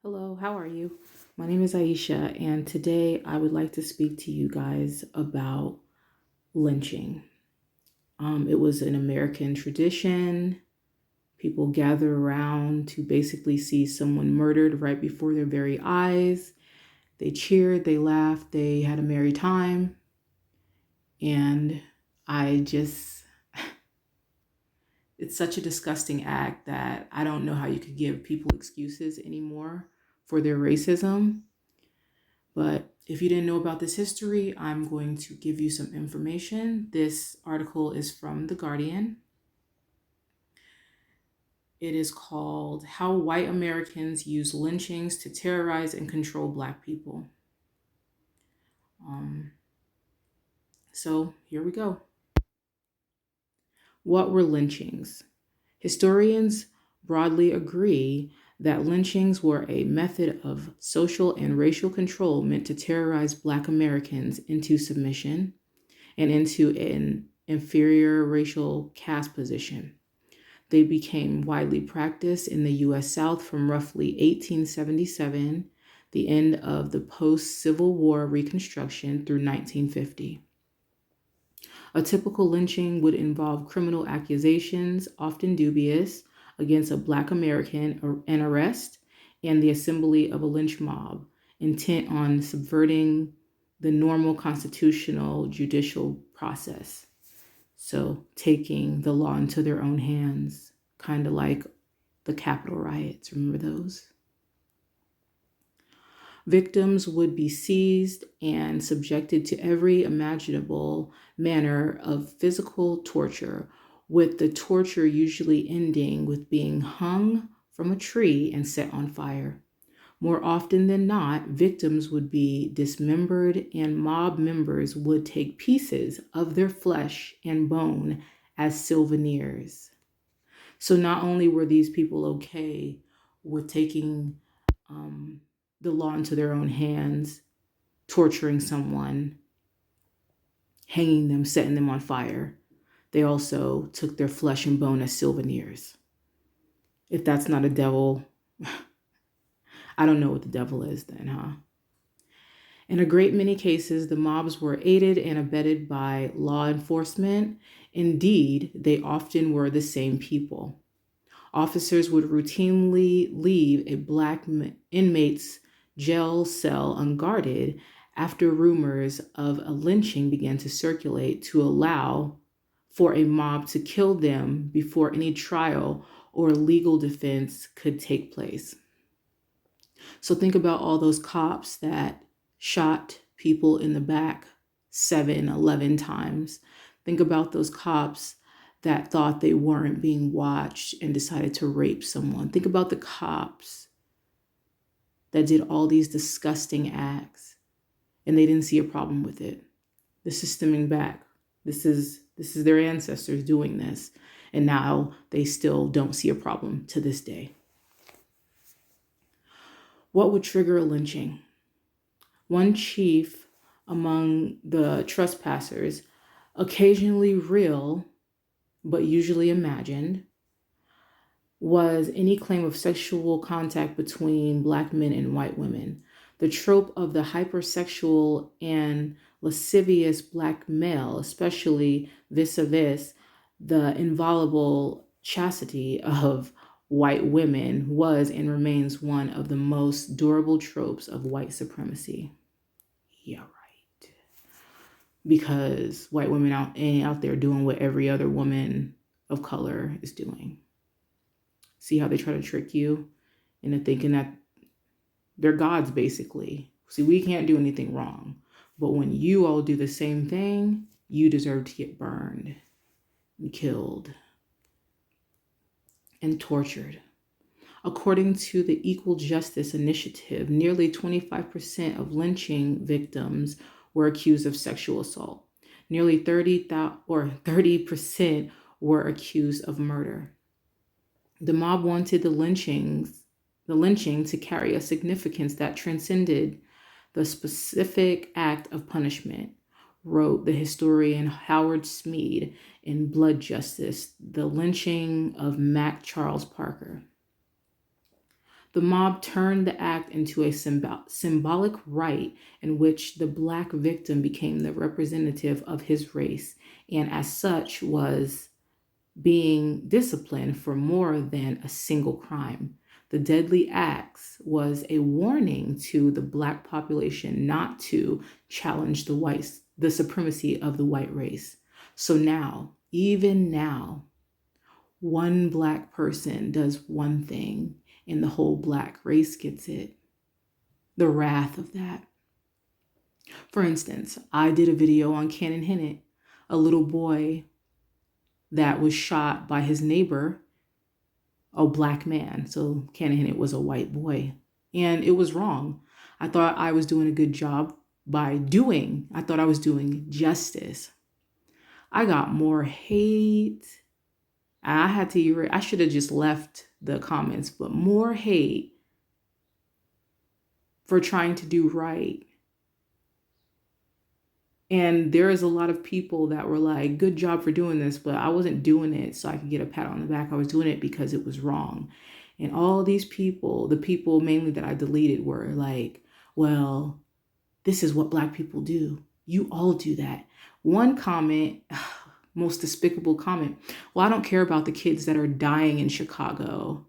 Hello, how are you? My name is Aisha, and today I would like to speak to you guys about lynching. It was an American tradition. People gather around to basically see someone murdered right before their very eyes. They cheered, they laughed, they had a merry time. And I just, it's such a disgusting act that I don't know how you could give people excuses anymore for their racism. But if you didn't know about this history, I'm going to give you some information. This article is from The Guardian. It is called How White Americans Use Lynchings to Terrorize and Control Black People. Um, so here we go. What were lynchings? Historians broadly agree that lynchings were a method of social and racial control meant to terrorize Black Americans into submission and into an inferior racial caste position. They became widely practiced in the US South from roughly 1877, the end of the post Civil War Reconstruction, through 1950. A typical lynching would involve criminal accusations, often dubious, against a Black American, or an arrest, and the assembly of a lynch mob, intent on subverting the normal constitutional judicial process. So, taking the law into their own hands, kind of like the Capitol riots. Remember those? Victims would be seized and subjected to every imaginable manner of physical torture, with the torture usually ending with being hung from a tree and set on fire. More often than not, victims would be dismembered, and mob members would take pieces of their flesh and bone as souvenirs. So, not only were these people okay with taking um, the law into their own hands, torturing someone, hanging them, setting them on fire, they also took their flesh and bone as souvenirs. If that's not a devil, I don't know what the devil is then, huh? In a great many cases, the mobs were aided and abetted by law enforcement. Indeed, they often were the same people. Officers would routinely leave a Black inmate's jail cell unguarded after rumors of a lynching began to circulate, to allow for a mob to kill them before any trial or legal defense could take place. So think about all those cops that shot people in the back 7, 11 times. Think about those cops that thought they weren't being watched and decided to rape someone. Think about the cops that did all these disgusting acts and they didn't see a problem with it. This is stemming back. This is their ancestors doing this, and now they still don't see a problem to this day. What would trigger a lynching? One chief among the trespassers, occasionally real but usually imagined, was any claim of sexual contact between Black men and white women. The trope of the hypersexual and lascivious Black male, especially vis-a-vis the inviolable chastity of white women, was and remains one of the most durable tropes of white supremacy. Yeah, right. Because white women ain't out there doing what every other woman of color is doing. See how they try to trick you into thinking that they're gods, basically. See, we can't do anything wrong. But when you all do the same thing, you deserve to get burned and killed and tortured. According to the Equal Justice Initiative, nearly 25% of lynching victims were accused of sexual assault. Nearly 30% were accused of murder. The mob wanted the lynching to carry a significance that transcended the specific act of punishment, wrote the historian Howard Smead in Blood Justice: The Lynching of Mack Charles Parker. The mob turned the act into a symbolic rite in which the Black victim became the representative of his race and, as such, was being disciplined for more than a single crime. The deadly acts was a warning to the Black population not to challenge the supremacy of the white race. So now, even now, one Black person does one thing and the whole Black race gets it. The wrath of that. For instance, I did a video on Cannon Hinnett, a little boy that was shot by his neighbor, a Black man. So Cannon Hinnett was a white boy. And it was wrong. I thought I was doing a good job I thought I was doing justice. I got more hate. I should have just left the comments, but more hate for trying to do right. And there is a lot of people that were like, good job for doing this, but I wasn't doing it so I could get a pat on the back. I was doing it because it was wrong. And all these people, the people mainly that I deleted, were like, well, this is what Black people do. You all do that. One comment, most despicable comment, well, I don't care about the kids that are dying in Chicago.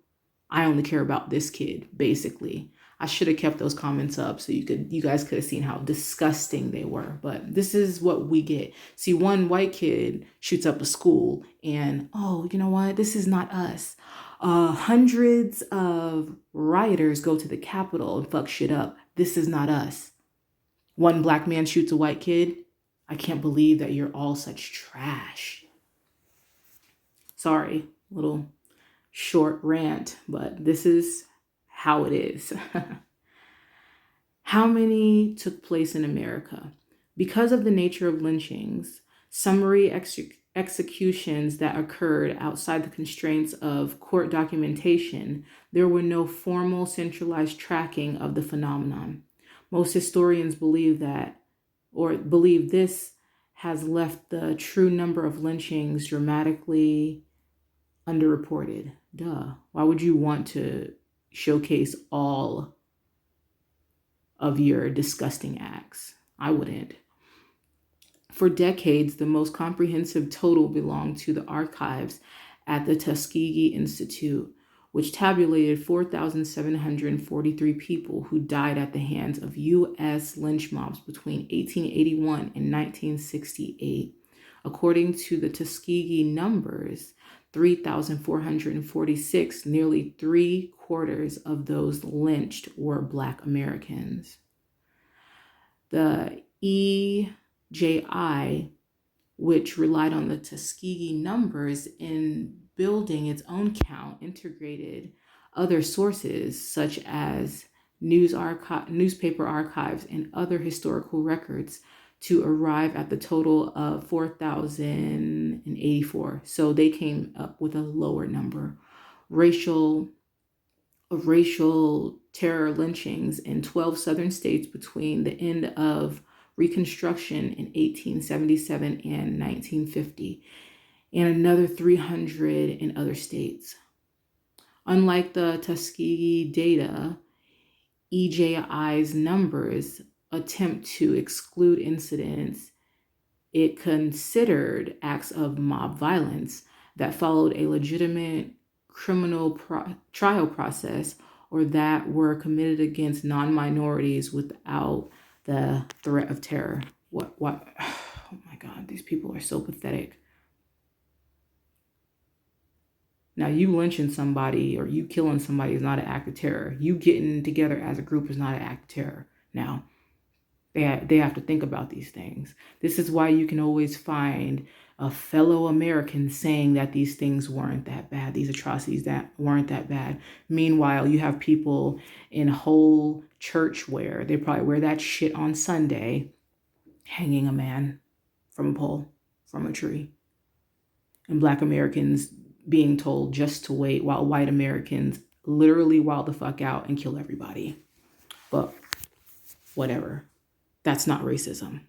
I only care about this kid, basically. I should have kept those comments up so you guys could have seen how disgusting they were. But this is what we get. See, one white kid shoots up a school and, oh, you know what? This is not us. Hundreds of rioters go to the Capitol and fuck shit up. This is not us. One Black man shoots a white kid. I can't believe that you're all such trash. Sorry, little short rant, but this is how it is. How many took place in America? Because of the nature of lynchings, summary executions that occurred outside the constraints of court documentation, there were no formal centralized tracking of the phenomenon. Most historians believe this has left the true number of lynchings dramatically underreported. Duh. Why would you want to showcase all of your disgusting acts? I wouldn't. For decades, the most comprehensive total belonged to the archives at the Tuskegee Institute, which tabulated 4,743 people who died at the hands of U.S. lynch mobs between 1881 and 1968. According to the Tuskegee numbers, 3,446, nearly 3/4 of those lynched were Black Americans. The EJI, which relied on the Tuskegee numbers in building its own count, integrated other sources such as newspaper archives and other historical records to arrive at the total of 4,084. So they came up with a lower number. Racial terror lynchings in 12 southern states between the end of Reconstruction in 1877 and 1950, and another 300 in other states. Unlike the Tuskegee data, EJI's numbers attempt to exclude incidents it considered acts of mob violence that followed a legitimate criminal trial process or that were committed against non-minorities without the threat of terror. What? Oh my God, these people are so pathetic. Now, you lynching somebody or you killing somebody is not an act of terror. You getting together as a group is not an act of terror. Now, they have to think about these things. This is why you can always find a fellow American saying that these things weren't that bad, these atrocities that weren't that bad. Meanwhile, you have people in whole church wear, they probably wear that shit on Sunday, hanging a man from a pole, from a tree. And Black Americans being told just to wait while white Americans literally wild the fuck out and kill everybody. But whatever. That's not racism.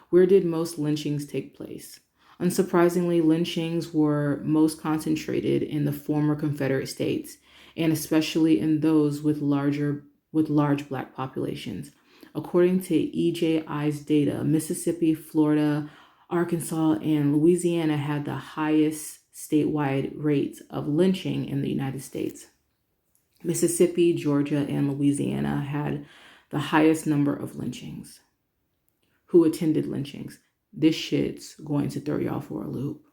Where did most lynchings take place? Unsurprisingly, lynchings were most concentrated in the former Confederate states. and especially in those with large Black populations. According to EJI's data, Mississippi, Florida, Arkansas, and Louisiana had the highest statewide rates of lynching in the United States. Mississippi, Georgia, and Louisiana had the highest number of lynchings. Who attended lynchings? This shit's going to throw y'all for a loop.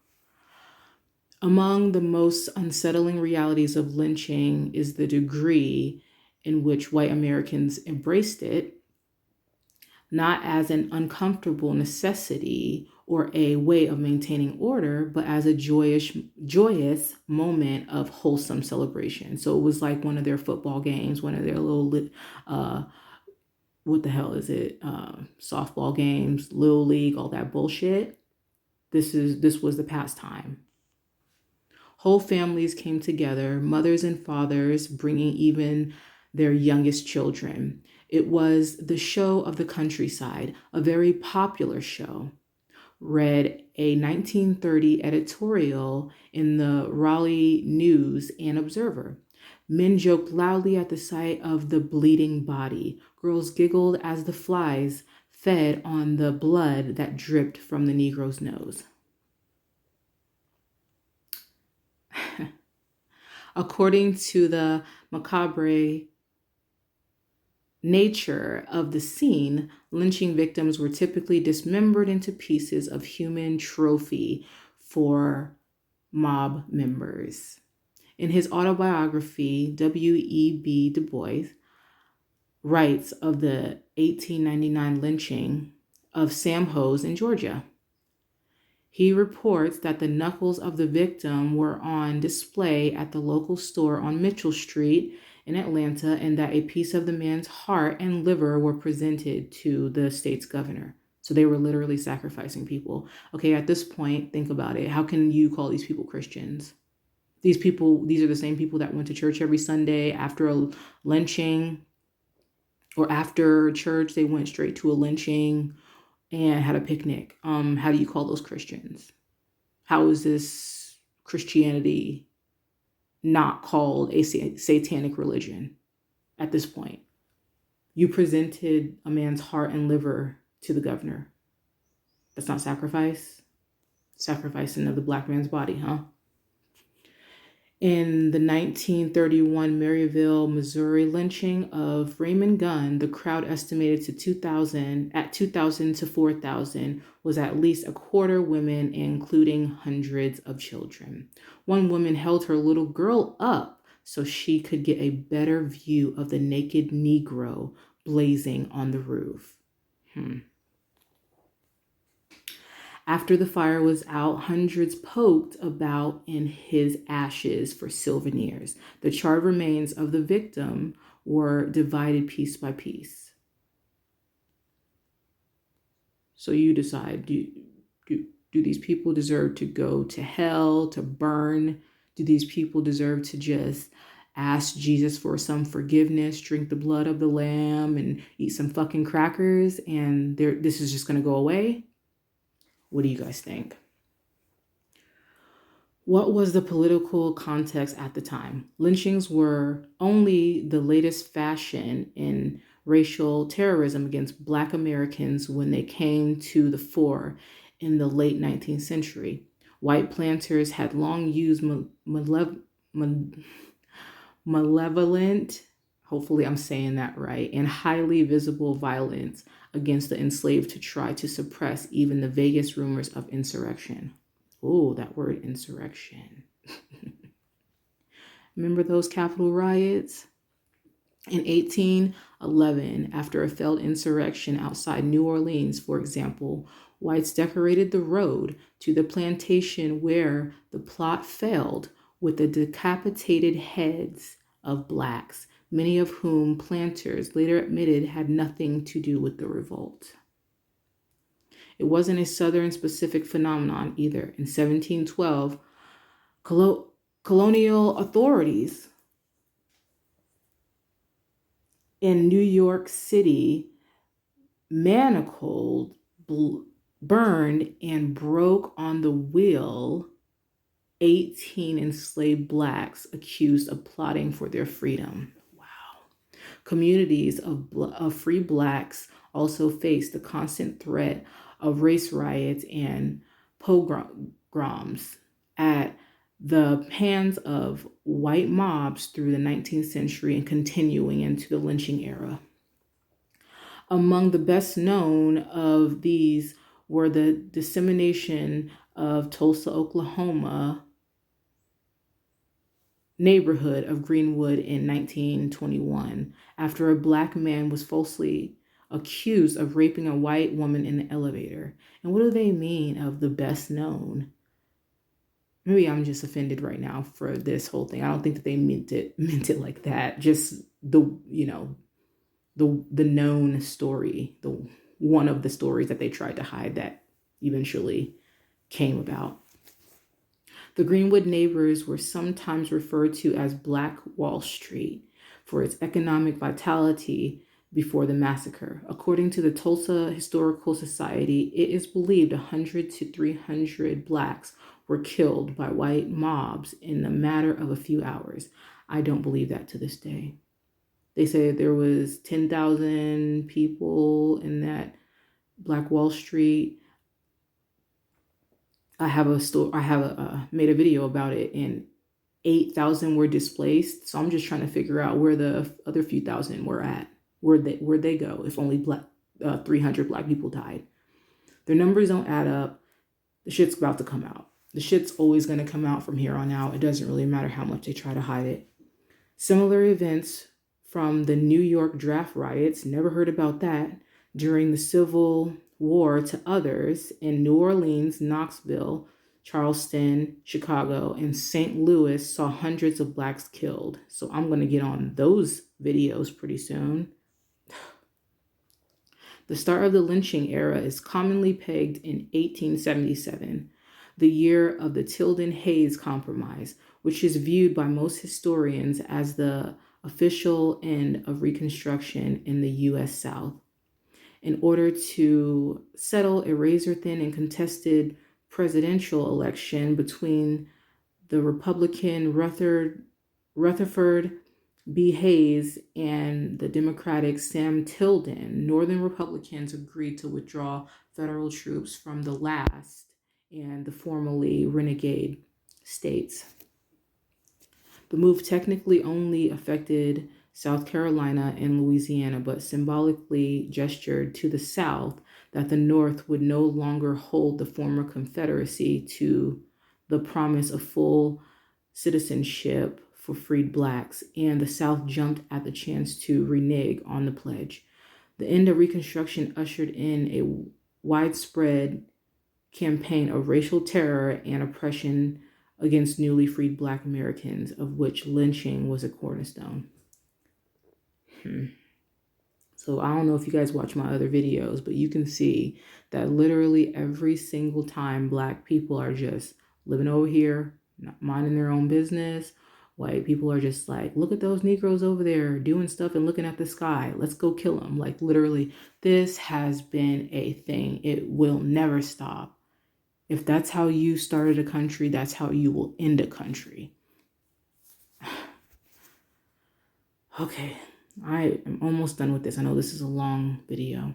Among the most unsettling realities of lynching is the degree in which white Americans embraced it, not as an uncomfortable necessity or a way of maintaining order, but as a joyous moment of wholesome celebration. So it was like one of their football games, one of their little, what the hell is it? Softball games, Little League, all that bullshit. This was the pastime. Whole families came together, mothers and fathers bringing even their youngest children. It was the show of the countryside, a very popular show. Read a 1930 editorial in the Raleigh News and Observer. Men joked loudly at the sight of the bleeding body. Girls giggled as the flies fed on the blood that dripped from the Negro's nose. According to the macabre nature of the scene, lynching victims were typically dismembered into pieces of human trophy for mob members. In his autobiography, W.E.B. Du Bois writes of the 1899 lynching of Sam Hose in Georgia. He reports that the knuckles of the victim were on display at the local store on Mitchell Street in Atlanta, and that a piece of the man's heart and liver were presented to the state's governor. So they were literally sacrificing people. Okay, at this point, think about it. How can you call these people Christians? These are the same people that went to church every Sunday after a lynching, or after church, they went straight to a lynching and had a picnic. How do you call those Christians? How is this Christianity not called a satanic religion at this point? You presented a man's heart and liver to the governor. That's not sacrifice? Sacrificing of the Black man's body, huh? In the 1931 Maryville, Missouri lynching of Raymond Gunn, the crowd estimated to 2,000 to 4,000 was at least a quarter women, including hundreds of children. One woman held her little girl up so she could get a better view of the naked Negro blazing on the roof. After the fire was out, hundreds poked about in his ashes for souvenirs. The charred remains of the victim were divided piece by piece. So you decide, do these people deserve to go to hell, to burn? Do these people deserve to just ask Jesus for some forgiveness, drink the blood of the lamb, and eat some fucking crackers, and this is just going to go away? What do you guys think? What was the political context at the time? Lynchings were only the latest fashion in racial terrorism against Black Americans when they came to the fore in the late 19th century. White planters had long used malevolent, hopefully I'm saying that right, and highly visible violence against the enslaved to try to suppress even the vaguest rumors of insurrection. Oh, that word insurrection. Remember those Capitol riots? In 1811, after a failed insurrection outside New Orleans, for example, whites decorated the road to the plantation where the plot failed with the decapitated heads of Blacks, many of whom planters later admitted had nothing to do with the revolt. It wasn't a Southern specific phenomenon either. In 1712, colonial authorities in New York City manacled, burned, and broke on the will 18 enslaved blacks accused of plotting for their freedom. Wow. Communities of free blacks also faced the constant threat of race riots and pogroms at the hands of white mobs through the 19th century and continuing into the lynching era. Among the best known of these were the dissemination of Tulsa, Oklahoma neighborhood of Greenwood in 1921 after a black man was falsely accused of raping a white woman in the elevator. And what do they mean of the best known? Maybe I'm just offended right now for this whole thing. I don't think that they meant it like that. Just the known story, the one of the stories that they tried to hide that eventually came about. The Greenwood neighbors were sometimes referred to as Black Wall Street for its economic vitality before the massacre. According to the Tulsa Historical Society, it is believed 100 to 300 blacks were killed by white mobs in the matter of a few hours. I don't believe that to this day. They say there was 10,000 people in that Black Wall Street. I have made a video about it, and 8,000 were displaced. So I'm just trying to figure out where the other few thousand were at. Where'd they go if only 300 black people died? Their numbers don't add up. The shit's about to come out. The shit's always going to come out from here on out. It doesn't really matter how much they try to hide it. Similar events from the New York draft riots, never heard about that, during the Civil War to others in New Orleans, Knoxville, Charleston, Chicago, and St. Louis saw hundreds of blacks killed. So I'm going to get on those videos pretty soon. The start of the lynching era is commonly pegged in 1877, the year of the Tilden-Hayes Compromise, which is viewed by most historians as the official end of Reconstruction in the U.S. South. In order to settle a razor-thin and contested presidential election between the Republican Rutherford B. Hayes and the Democratic Sam Tilden, Northern Republicans agreed to withdraw federal troops from the last and the formerly renegade states. The move technically only affected South Carolina and Louisiana, but symbolically gestured to the South that the North would no longer hold the former Confederacy to the promise of full citizenship for freed blacks, and the South jumped at the chance to renege on the pledge. The end of Reconstruction ushered in a widespread campaign of racial terror and oppression against newly freed black Americans, of which lynching was a cornerstone. So I don't know if you guys watch my other videos, but you can see that literally every single time black people are just living over here, not minding their own business, white people are just like, look at those Negroes over there doing stuff and looking at the sky. Let's go kill them. Like literally, this has been a thing. It will never stop. If that's how you started a country, that's how you will end a country. Okay, I am almost done with this. I know this is a long video.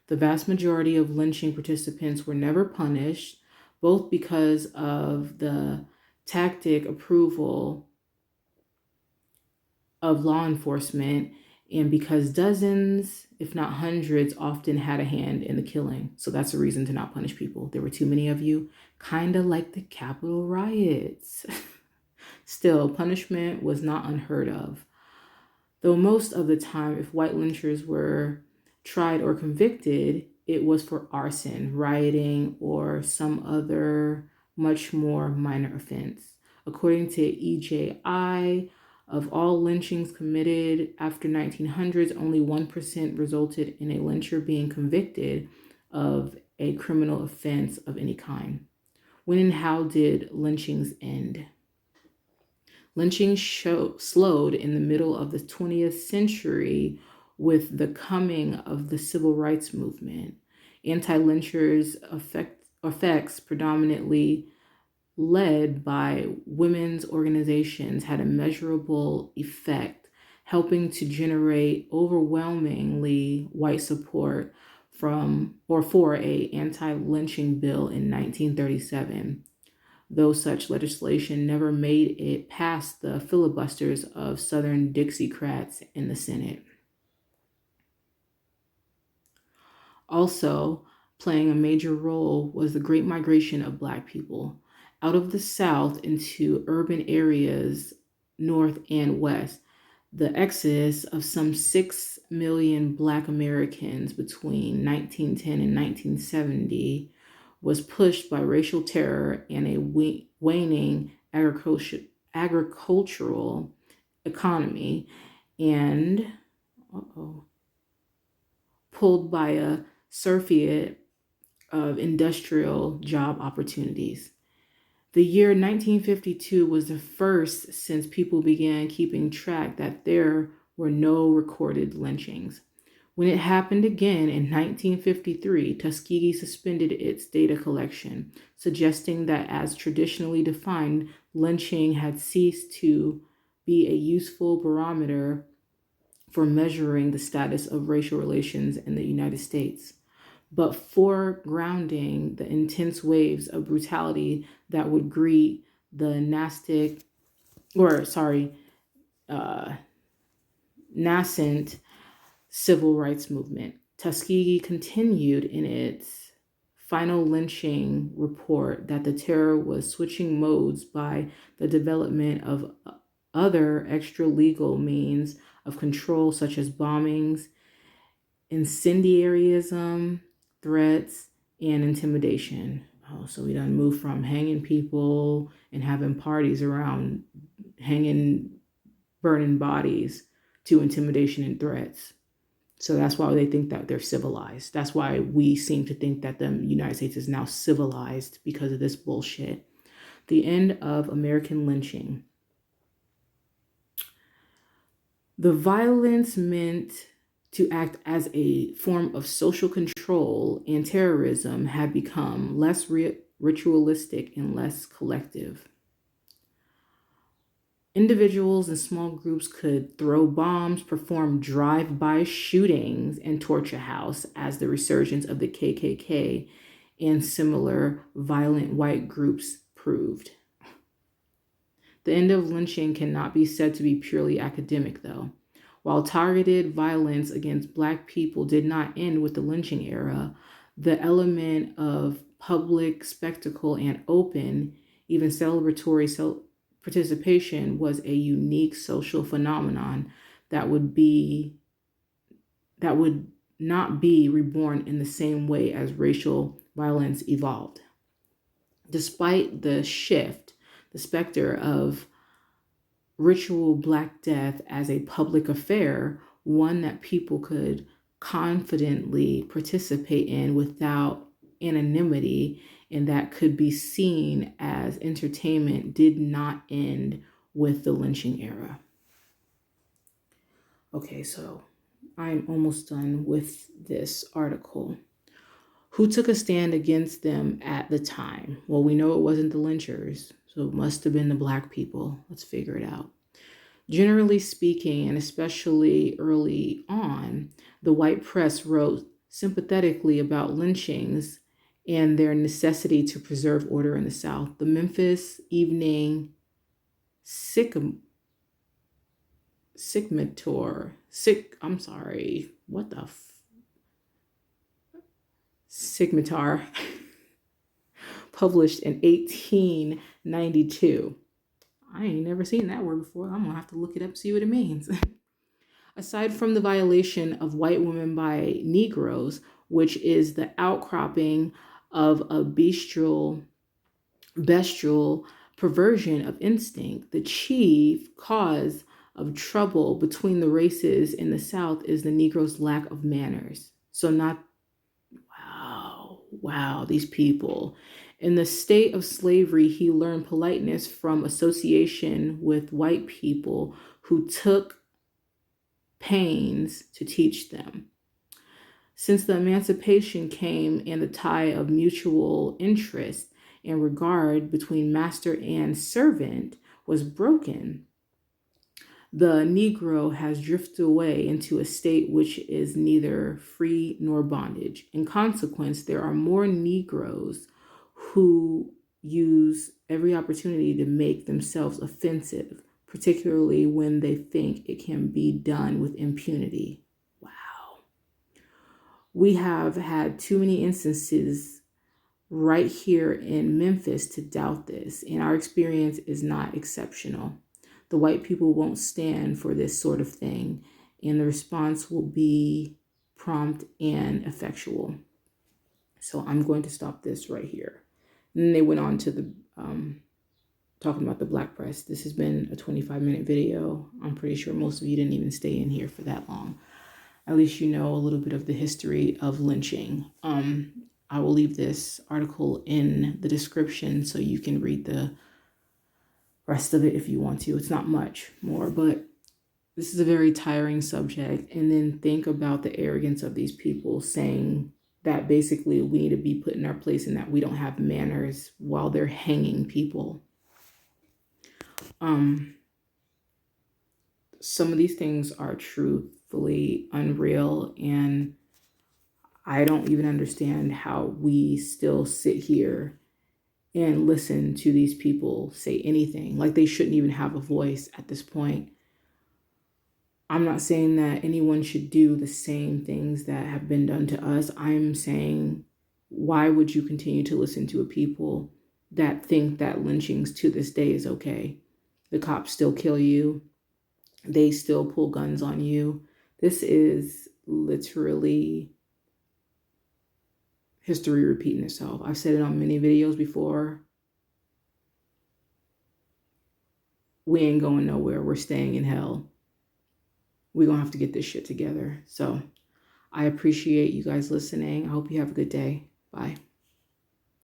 The vast majority of lynching participants were never punished, both because of the tactic approval of law enforcement and because dozens, if not hundreds, often had a hand in the killing. So that's a reason to not punish people. There were too many of you, kind of like the Capitol riots. Still, punishment was not unheard of. Though most of the time, if white lynchers were tried or convicted, it was for arson, rioting, or some other much more minor offense. According to EJI, of all lynchings committed after 1900s, only 1% resulted in a lyncher being convicted of a criminal offense of any kind. When and how did lynchings end? Lynching slowed in the middle of the 20th century with the coming of the civil rights movement. Anti-lynchers effects predominantly led by women's organizations had a measurable effect, helping to generate overwhelmingly white support for a anti-lynching bill in 1937, though such legislation never made it past the filibusters of Southern Dixiecrats in the Senate. Also, playing a major role was the Great Migration of Black people out of the South into urban areas, North and West. The exodus of some 6 million Black Americans between 1910 and 1970 was pushed by racial terror and a waning agricultural economy, and pulled by a surfeit of industrial job opportunities. The year 1952 was the first since people began keeping track that there were no recorded lynchings. When it happened again in 1953, Tuskegee suspended its data collection, suggesting that as traditionally defined, lynching had ceased to be a useful barometer for measuring the status of racial relations in the United States, but foregrounding the intense waves of brutality that would greet the nascent civil rights movement. Tuskegee continued in its final lynching report that the terror was switching modes by the development of other extra-legal means of control, such as bombings, incendiarism, threats, and intimidation. Oh, so we done moved from hanging people and having parties around hanging, burning bodies to intimidation and threats. So that's why they think that they're civilized. That's why we seem to think that the United States is now civilized because of this bullshit. The end of American lynching. The violence meant to act as a form of social control and terrorism had become less ritualistic and less collective. Individuals and small groups could throw bombs, perform drive-by shootings, and torch a house, as the resurgence of the KKK and similar violent white groups proved. The end of lynching cannot be said to be purely academic, though. While targeted violence against Black people did not end with the lynching era, the element of public spectacle and open, even celebratory participation was a unique social phenomenon that would not be reborn in the same way as racial violence evolved. Despite the shift, the specter of ritual Black death as a public affair, one that people could confidently participate in without anonymity and that could be seen as entertainment, did not end with the lynching era. Okay, so I'm almost done with this article. Who took a stand against them at the time? Well, we know it wasn't the lynchers, so it must have been the Black people. Let's figure it out. Generally speaking, and especially early on, the white press wrote sympathetically about lynchings and their necessity to preserve order in the South. The Memphis Evening Signator, published in 1892. I ain't never seen that word before. I'm gonna have to look it up, see what it means. Aside from the violation of white women by Negroes, which is the outcropping of a bestial perversion of instinct, the chief cause of trouble between the races in the South is the Negro's lack of manners. So wow, these people. In the state of slavery, he learned politeness from association with white people who took pains to teach them. Since the emancipation came in the tie of mutual interest, and regard between master and servant was broken, the Negro has drifted away into a state which is neither free nor bondage. In consequence, there are more Negroes who use every opportunity to make themselves offensive, particularly when they think it can be done with impunity. Wow. We have had too many instances right here in Memphis to doubt this, and our experience is not exceptional. The white people won't stand for this sort of thing, and the response will be prompt and effectual. So I'm going to stop this right here. And then they went on to the talking about the black press. This has been a 25-minute video. I'm pretty sure most of you didn't even stay in here for that long. At least you know a little bit of the history of lynching. I will leave this article in the description so you can read the rest of it if you want to. It's not much more, but this is a very tiring subject. And then think about the arrogance of these people saying that basically we need to be put in our place and that we don't have manners while they're hanging people. Some of these things are truthfully unreal, and I don't even understand how we still sit here and listen to these people say anything. Like they shouldn't even have a voice at this point. I'm not saying that anyone should do the same things that have been done to us. I'm saying, why would you continue to listen to a people that think that lynchings to this day is okay? The cops still kill you. They still pull guns on you. This is literally history repeating itself. I've said it on many videos before. We ain't going nowhere. We're staying in hell. We're going to have to get this shit together. So I appreciate you guys listening. I hope you have a good day. Bye.